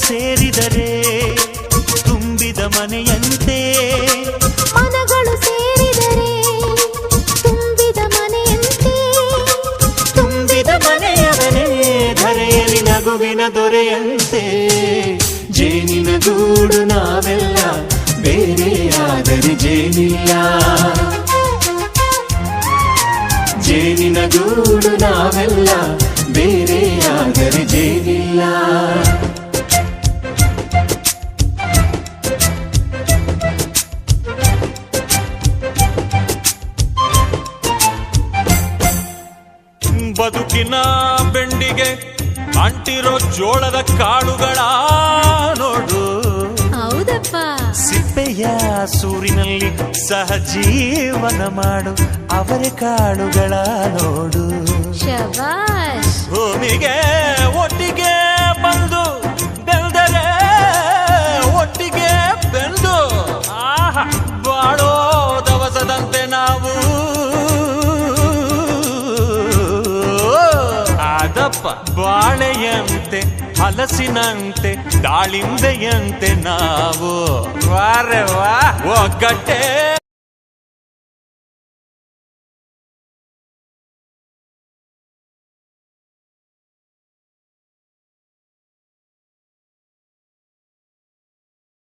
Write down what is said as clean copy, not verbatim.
ಸೇರಿದರೆ ತುಂಬಿದ ಮನೆಯಂತೆ, ಮನಗಳು ಸೇರಿದರೆ ತುಂಬಿದ ಮನೆಯಂತೆ, ತುಂಬಿದ ಮನೆಯವನೇ ಧರೆಯಲ್ಲಿ ನಗುವಿನ ದೊರೆಯಂತೆ. ಜೇನಿನ ಗೂಡು ನಾವೆಲ್ಲ, ಬೇರೆಯಾದರೆ ಜೇನಿಲ್ಲ. ಜೇನಿನ ಗೂಡು ನಾವೆಲ್ಲ, ಬೇರೆಯಾದರೆ ಜೇನಿಲ್ಲ. ಬದುಕಿನ ಬೆಂಡಿಗೆ ಅಂಟಿರೋ ಜೋಳದ ಕಾಳುಗಳ ನೋಡು, ಹೌದಪ್ಪ. ಸಿಪ್ಪೆಯ ಸೂರಿನಲ್ಲಿ ಸಹಜೀವನ ಮಾಡು ಅವರೆ ಕಾಳುಗಳ ನೋಡು. ಶಬಾಷ್. ಭೂಮಿಗೆ ಒಟ್ಟಿಗೆ ಬಂದು ಬೆಳೆದರೆ ಒಟ್ಟಿಗೆ ಬೆಂದು ಬಾಳೋ ದವಸದಂತೆ ನಾವು. ಅದಪ್ಪ ಬಾಳೆಯಂತೆ ಹಲಸಿನಂತೆ ದಾಳಿಂಬೆಯಂತೆ ನಾವು. ವಾರೆ ವಾ ಒಗ್ಗಟ್ಟೆ